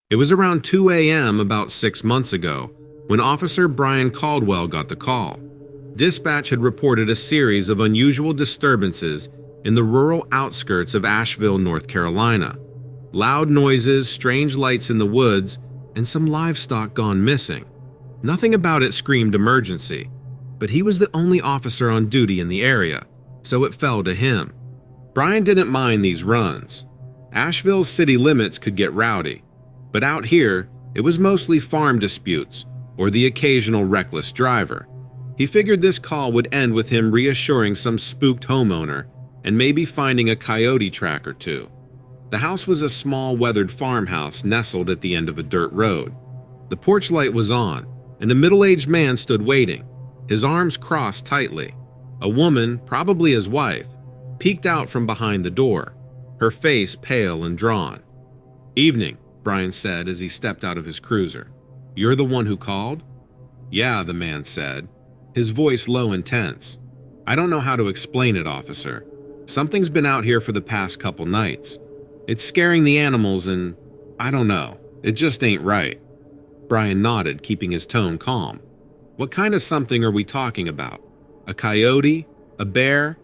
It was around 2 a.m. about 6 months ago when Officer Brian Caldwell got the call. Dispatch had reported a series of unusual disturbances in the rural outskirts of Asheville, North Carolina. Loud noises, strange lights in the woods, and some livestock gone missing. Nothing about it screamed emergency, but he was the only officer on duty in the area, so it fell to him. Brian didn't mind these runs. Asheville's city limits could get rowdy, but out here, it was mostly farm disputes or the occasional reckless driver. He figured this call would end with him reassuring some spooked homeowner and maybe finding a coyote track or two. The house was a small, weathered farmhouse nestled at the end of a dirt road. The porch light was on, and a middle-aged man stood waiting, his arms crossed tightly. A woman, probably his wife, peeked out from behind the door, her face pale and drawn. "Evening," Brian said as he stepped out of his cruiser. "You're the one who called?" "Yeah," the man said, his voice low and tense. "I don't know how to explain it, officer. Something's been out here for the past couple nights. It's scaring the animals and, I don't know, it just ain't right." Brian nodded, keeping his tone calm. "What kind of something are we talking about? A coyote? A bear?"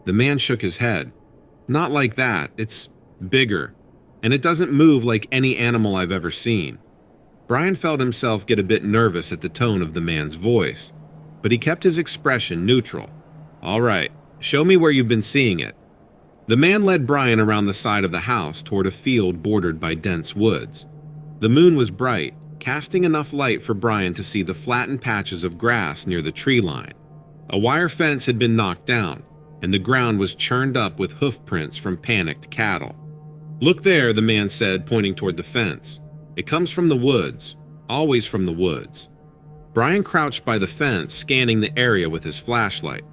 The man shook his head. "Not like that. It's bigger, and it doesn't move like any animal I've ever seen." Brian felt himself get a bit nervous at the tone of the man's voice, but he kept his expression neutral. "All right, show me where you've been seeing it." The man led Brian around the side of the house toward a field bordered by dense woods. The moon was bright, casting enough light for Brian to see the flattened patches of grass near the tree line. A wire fence had been knocked down, and the ground was churned up with hoof prints from panicked cattle. "Look there," the man said, pointing toward the fence. "It comes from the woods, always from the woods." Brian crouched by the fence, scanning the area with his flashlight.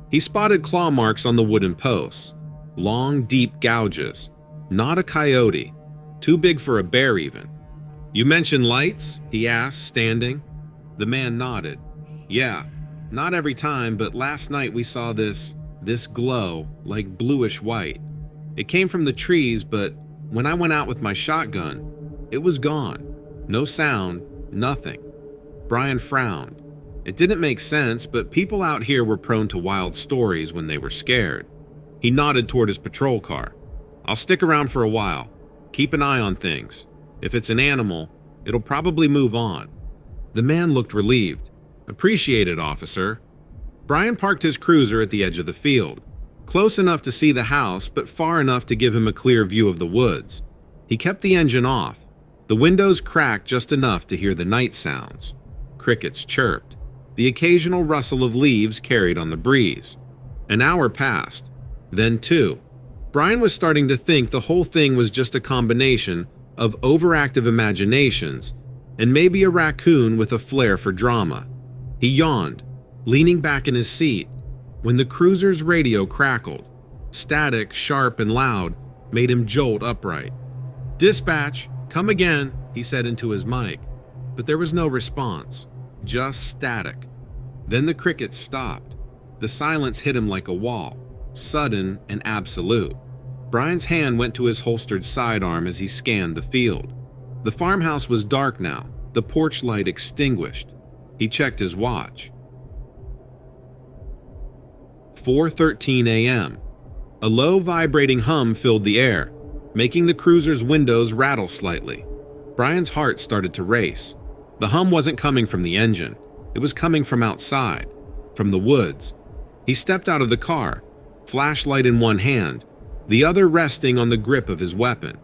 He spotted claw marks on the wooden posts, long, deep gouges. Not a coyote, too big for a bear even. "You mentioned lights?" he asked, standing. The man nodded. "Yeah, not every time, but last night we saw this glow, like bluish white. It came from the trees, but when I went out with my shotgun, it was gone. No sound, nothing." Brian frowned. It didn't make sense, but people out here were prone to wild stories when they were scared. He nodded toward his patrol car. "I'll stick around for a while. Keep an eye on things. If it's an animal, it'll probably move on." The man looked relieved. "Appreciate it, officer." Brian parked his cruiser at the edge of the field, close enough to see the house, but far enough to give him a clear view of the woods. He kept the engine off. The windows cracked just enough to hear the night sounds. Crickets chirped. The occasional rustle of leaves carried on the breeze. An hour passed, then two. Brian was starting to think the whole thing was just a combination of overactive imaginations and maybe a raccoon with a flair for drama. He yawned, leaning back in his seat, when the cruiser's radio crackled. Static, sharp and loud, made him jolt upright. "Dispatch, come again," he said into his mic, but there was no response, just static. Then the crickets stopped. The silence hit him like a wall, sudden and absolute. Brian's hand went to his holstered sidearm as he scanned the field. The farmhouse was dark now, the porch light extinguished. He checked his watch. 4:13 a.m. A low vibrating hum filled the air, making the cruiser's windows rattle slightly. Brian's heart started to race. The hum wasn't coming from the engine. It was coming from outside, from the woods. He stepped out of the car, flashlight in one hand, the other resting on the grip of his weapon.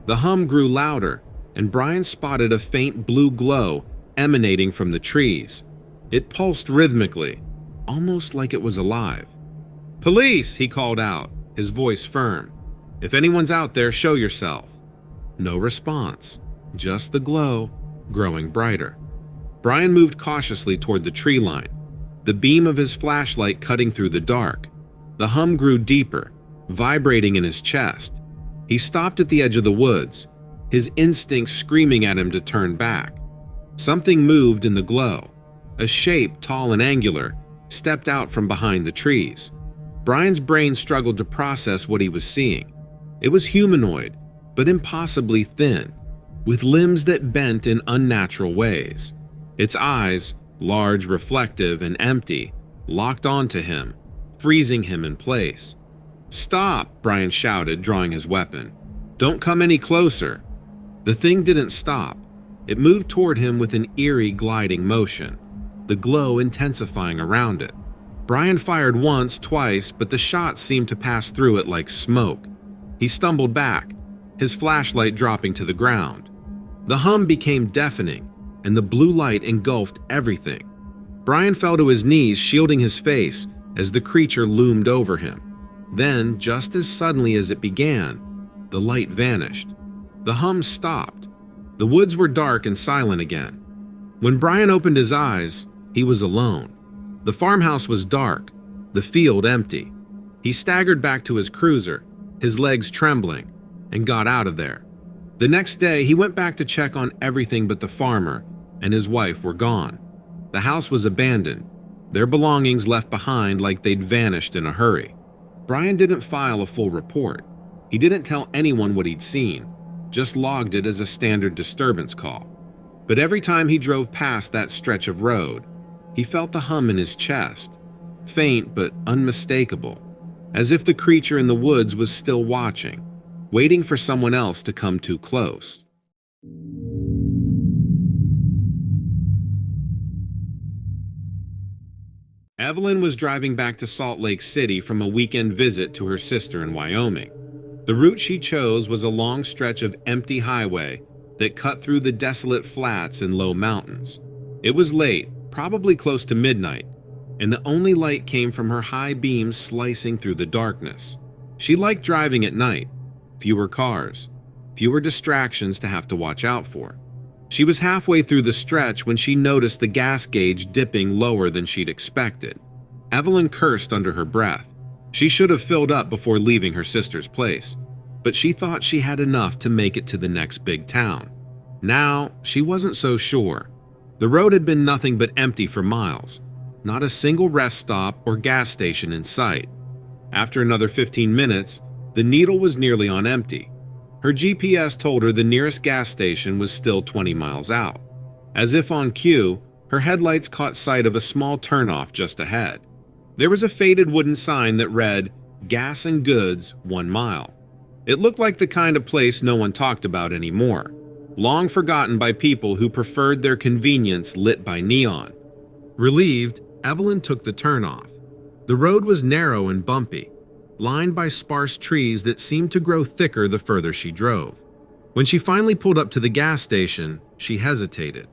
The hum grew louder, and Brian spotted a faint blue glow emanating from the trees. It pulsed rhythmically, almost like it was alive. "Police!" he called out, his voice firm. "If anyone's out there, show yourself." No response, just the glow, growing brighter. Brian moved cautiously toward the tree line, the beam of his flashlight cutting through the dark. The hum grew deeper, vibrating in his chest. He stopped at the edge of the woods, his instincts screaming at him to turn back. Something moved in the glow. A shape, tall and angular, stepped out from behind the trees. Brian's brain struggled to process what he was seeing. It was humanoid, but impossibly thin. with limbs that bent in unnatural ways. Its eyes, large, reflective, and empty, locked onto him, freezing him in place. "Stop!" Brian shouted, drawing his weapon. "Don't come any closer." The thing didn't stop. It moved toward him with an eerie gliding motion, the glow intensifying around it. Brian fired once, twice, but the shots seemed to pass through it like smoke. He stumbled back, his flashlight dropping to the ground. The hum became deafening, and the blue light engulfed everything. Brian fell to his knees, shielding his face as the creature loomed over him. Then, just as suddenly as it began, the light vanished. The hum stopped. The woods were dark and silent again. When Brian opened his eyes, he was alone. The farmhouse was dark, the field empty. He staggered back to his cruiser, his legs trembling, and got out of there. The next day, he went back to check on everything but the farmer and his wife were gone. The house was abandoned, their belongings left behind like they'd vanished in a hurry. Brian didn't file a full report. He didn't tell anyone what he'd seen, just logged it as a standard disturbance call. But every time he drove past that stretch of road, he felt the hum in his chest, faint but unmistakable, as if the creature in the woods was still watching, waiting for someone else to come too close. Evelyn was driving back to Salt Lake City from a weekend visit to her sister in Wyoming. The route she chose was a long stretch of empty highway that cut through the desolate flats and low mountains. It was late, probably close to midnight, and the only light came from her high beams slicing through the darkness. She liked driving at night. Fewer cars, fewer distractions to have to watch out for. She was halfway through the stretch when she noticed the gas gauge dipping lower than she'd expected. Evelyn cursed under her breath. She should have filled up before leaving her sister's place, but she thought she had enough to make it to the next big town. Now, she wasn't so sure. The road had been nothing but empty for miles, not a single rest stop or gas station in sight. After another 15 minutes, the needle was nearly on empty. Her GPS told her the nearest gas station was still 20 miles out. As if on cue, her headlights caught sight of a small turnoff just ahead. There was a faded wooden sign that read, "Gas and Goods, 1 mile." It looked like the kind of place no one talked about anymore, long forgotten by people who preferred their convenience lit by neon. Relieved, Evelyn took the turnoff. The road was narrow and bumpy, lined by sparse trees that seemed to grow thicker the further she drove. When she finally pulled up to the gas station, she hesitated.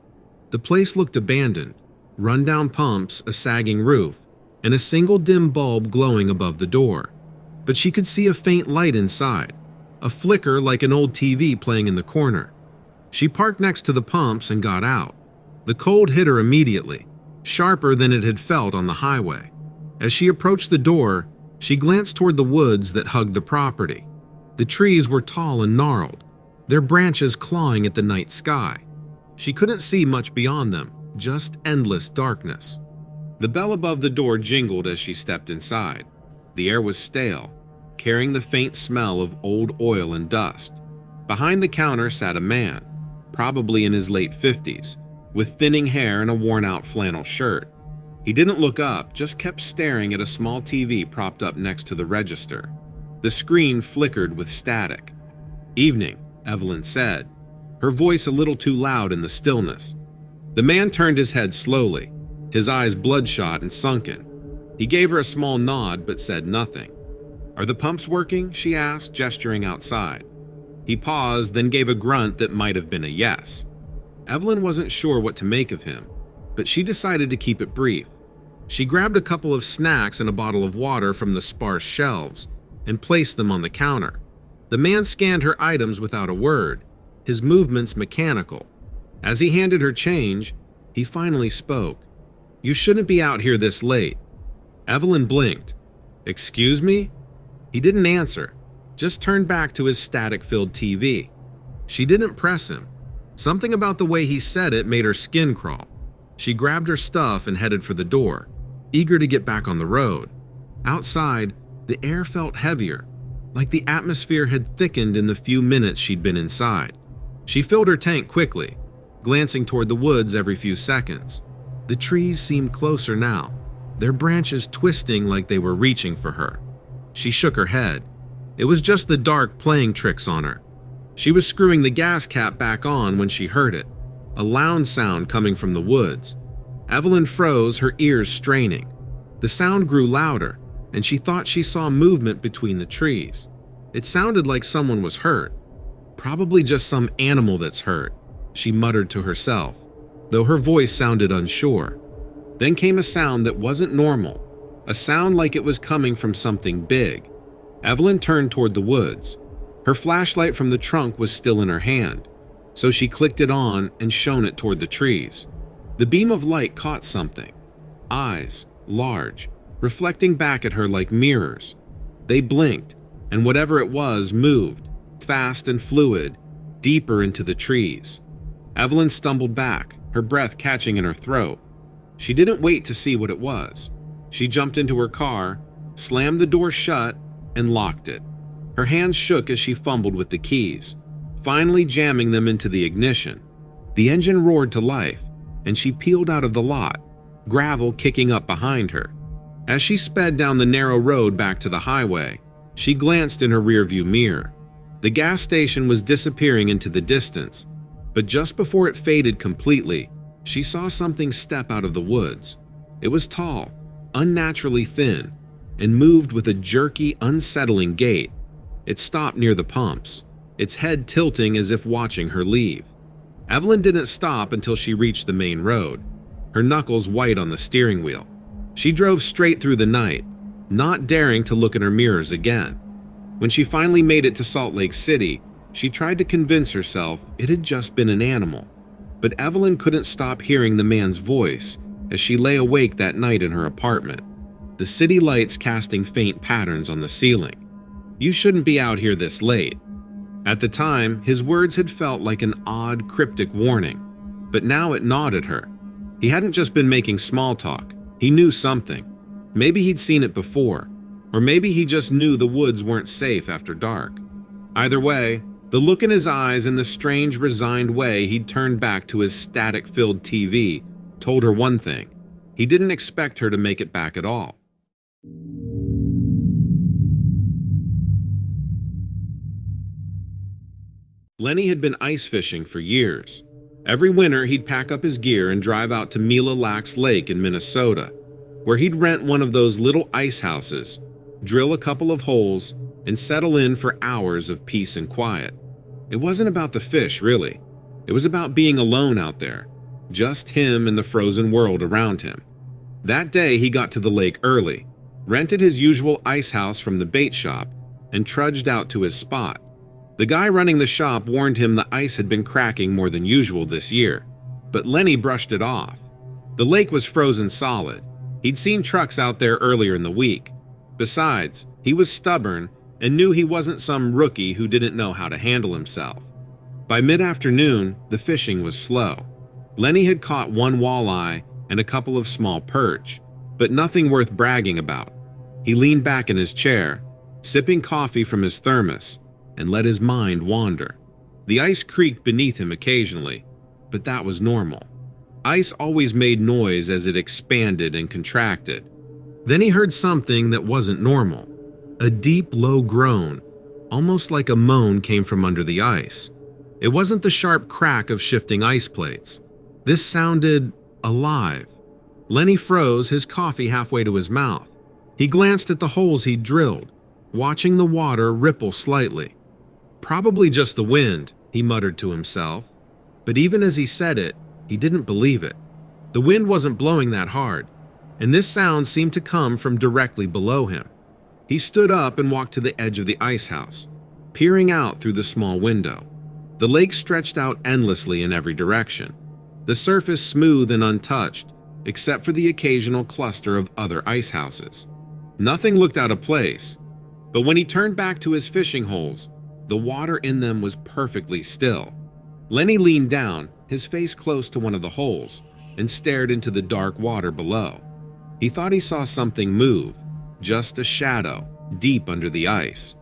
The place looked abandoned, run-down pumps, a sagging roof, and a single dim bulb glowing above the door. But she could see a faint light inside, a flicker like an old TV playing in the corner. She parked next to the pumps and got out. The cold hit her immediately, sharper than it had felt on the highway. As she approached the door, she glanced toward the woods that hugged the property. The trees were tall and gnarled, their branches clawing at the night sky. She couldn't see much beyond them, just endless darkness. The bell above the door jingled as she stepped inside. The air was stale, carrying the faint smell of old oil and dust. Behind the counter sat a man, probably in his late 50s, with thinning hair and a worn-out flannel shirt. He didn't look up, just kept staring at a small TV propped up next to the register. The screen flickered with static. "Evening," Evelyn said, her voice a little too loud in the stillness. The man turned his head slowly, his eyes bloodshot and sunken. He gave her a small nod but said nothing. "Are the pumps working?" she asked, gesturing outside. He paused, then gave a grunt that might have been a yes. Evelyn wasn't sure what to make of him, but she decided to keep it brief. She grabbed a couple of snacks and a bottle of water from the sparse shelves and placed them on the counter. The man scanned her items without a word, his movements mechanical. As he handed her change, he finally spoke. "You shouldn't be out here this late." Evelyn blinked. "Excuse me?" He didn't answer, just turned back to his static-filled TV. She didn't press him. Something about the way he said it made her skin crawl. She grabbed her stuff and headed for the door, eager to get back on the road. Outside, the air felt heavier, like the atmosphere had thickened in the few minutes she'd been inside. She filled her tank quickly, glancing toward the woods every few seconds. The trees seemed closer now, their branches twisting like they were reaching for her. She shook her head. It was just the dark playing tricks on her. She was screwing the gas cap back on when she heard it, a loud sound coming from the woods. Evelyn froze, her ears straining. The sound grew louder, and she thought she saw movement between the trees. It sounded like someone was hurt. Probably just some animal that's hurt, she muttered to herself, though her voice sounded unsure. Then came a sound that wasn't normal, a sound like it was coming from something big. Evelyn turned toward the woods. Her flashlight from the trunk was still in her hand, so she clicked it on and shone it toward the trees. The beam of light caught something. Eyes, large, reflecting back at her like mirrors. They blinked, and whatever it was moved, fast and fluid, deeper into the trees. Evelyn stumbled back, her breath catching in her throat. She didn't wait to see what it was. She jumped into her car, slammed the door shut, and locked it. Her hands shook as she fumbled with the keys, finally jamming them into the ignition. The engine roared to life, and she peeled out of the lot, gravel kicking up behind her. As she sped down the narrow road back to the highway, she glanced in her rearview mirror. The gas station was disappearing into the distance, but just before it faded completely, she saw something step out of the woods. It was tall, unnaturally thin, and moved with a jerky, unsettling gait. It stopped near the pumps, its head tilting as if watching her leave. Evelyn didn't stop until she reached the main road, her knuckles white on the steering wheel. She drove straight through the night, not daring to look in her mirrors again. When she finally made it to Salt Lake City, she tried to convince herself it had just been an animal. But Evelyn couldn't stop hearing the man's voice as she lay awake that night in her apartment, the city lights casting faint patterns on the ceiling. "You shouldn't be out here this late." At the time, his words had felt like an odd, cryptic warning, but now it gnawed at her. He hadn't just been making small talk. He knew something. Maybe he'd seen it before, or maybe he just knew the woods weren't safe after dark. Either way, the look in his eyes and the strange, resigned way he'd turned back to his static-filled TV told her one thing: he didn't expect her to make it back at all. Lenny had been ice fishing for years. Every winter, he'd pack up his gear and drive out to Mille Lacs Lake in Minnesota, where he'd rent one of those little ice houses, drill a couple of holes, and settle in for hours of peace and quiet. It wasn't about the fish, really. It was about being alone out there, just him and the frozen world around him. That day, he got to the lake early, rented his usual ice house from the bait shop, and trudged out to his spot. The guy running the shop warned him the ice had been cracking more than usual this year, but Lenny brushed it off. The lake was frozen solid. He'd seen trucks out there earlier in the week. Besides, he was stubborn and knew he wasn't some rookie who didn't know how to handle himself. By mid-afternoon, the fishing was slow. Lenny had caught one walleye and a couple of small perch, but nothing worth bragging about. He leaned back in his chair, sipping coffee from his thermos, and let his mind wander. The ice creaked beneath him occasionally, but that was normal. Ice always made noise as it expanded and contracted. Then he heard something that wasn't normal. A deep, low groan, almost like a moan, came from under the ice. It wasn't the sharp crack of shifting ice plates. This sounded alive. Lenny froze, his coffee halfway to his mouth. He glanced at the holes he'd drilled, watching the water ripple slightly. "Probably just the wind," he muttered to himself. But even as he said it, he didn't believe it. The wind wasn't blowing that hard, and this sound seemed to come from directly below him. He stood up and walked to the edge of the ice house, peering out through the small window. The lake stretched out endlessly in every direction, the surface smooth and untouched, except for the occasional cluster of other ice houses. Nothing looked out of place, but when he turned back to his fishing holes, the water in them was perfectly still. Lenny leaned down, his face close to one of the holes, and stared into the dark water below. He thought he saw something move, just a shadow, deep under the ice.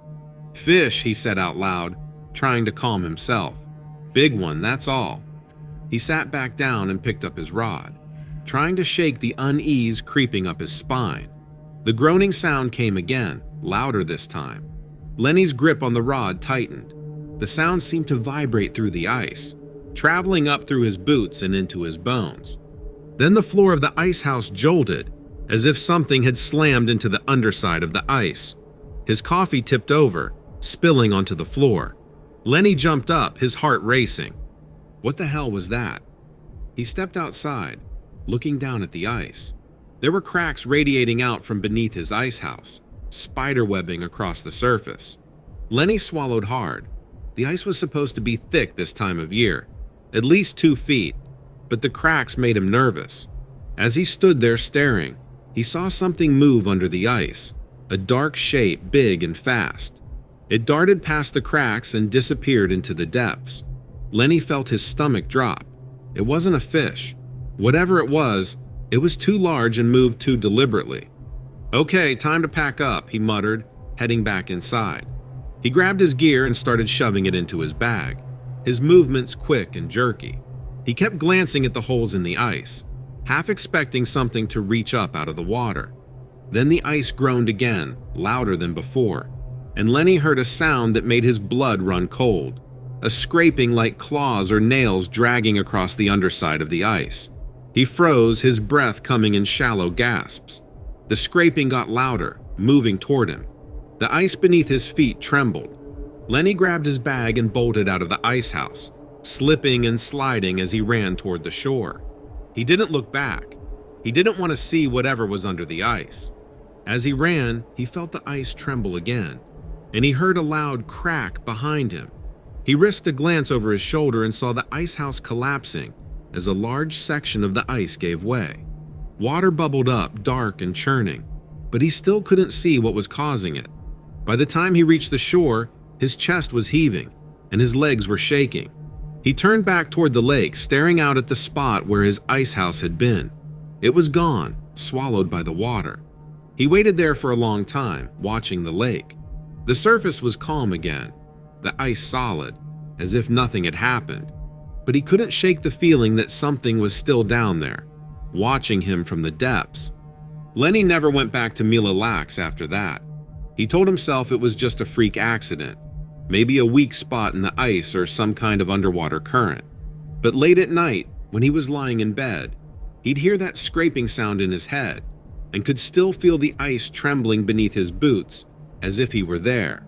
"Fish," he said out loud, trying to calm himself. Big one, that's all. He sat back down and picked up his rod, trying to shake the unease creeping up his spine. The groaning sound came again, louder this time. Lenny's grip on the rod tightened. The sound seemed to vibrate through the ice, traveling up through his boots and into his bones. Then the floor of the ice house jolted, as if something had slammed into the underside of the ice. His coffee tipped over, spilling onto the floor. Lenny jumped up, his heart racing. What the hell was that? He stepped outside, looking down at the ice. There were cracks radiating out from beneath his ice house, spiderwebbing across the surface. Lenny swallowed hard. The ice was supposed to be thick this time of year, at least 2 feet, but the cracks made him nervous. As he stood there staring, he saw something move under the ice, a dark shape, big and fast. It darted past the cracks and disappeared into the depths. Lenny felt his stomach drop. It wasn't a fish. Whatever it was too large and moved too deliberately. "Okay, time to pack up," he muttered, heading back inside. He grabbed his gear and started shoving it into his bag, his movements quick and jerky. He kept glancing at the holes in the ice, half expecting something to reach up out of the water. Then the ice groaned again, louder than before, and Lenny heard a sound that made his blood run cold, a scraping like claws or nails dragging across the underside of the ice. He froze, his breath coming in shallow gasps. The scraping got louder, moving toward him. The ice beneath his feet trembled. Lenny grabbed his bag and bolted out of the ice house, slipping and sliding as he ran toward the shore. He didn't look back. He didn't want to see whatever was under the ice. As he ran, he felt the ice tremble again, and he heard a loud crack behind him. He risked a glance over his shoulder and saw the ice house collapsing as a large section of the ice gave way. Water bubbled up, dark and churning, but he still couldn't see what was causing it. By the time he reached the shore, his chest was heaving and his legs were shaking. He turned back toward the lake, staring out at the spot where his ice house had been. It was gone, swallowed by the water. He waited there for a long time, watching the lake. The surface was calm again, the ice solid, as if nothing had happened. But he couldn't shake the feeling that something was still down there, watching him from the depths. Lenny never went back to Mille Lacs after that. He told himself it was just a freak accident, maybe a weak spot in the ice or some kind of underwater current. But late at night, when he was lying in bed, he'd hear that scraping sound in his head and could still feel the ice trembling beneath his boots as if he were there.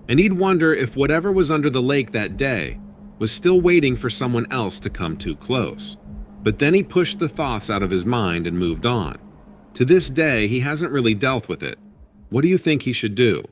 And he'd wonder if whatever was under the lake that day was still waiting for someone else to come too close. But then he pushed the thoughts out of his mind and moved on. To this day, he hasn't really dealt with it. What do you think he should do?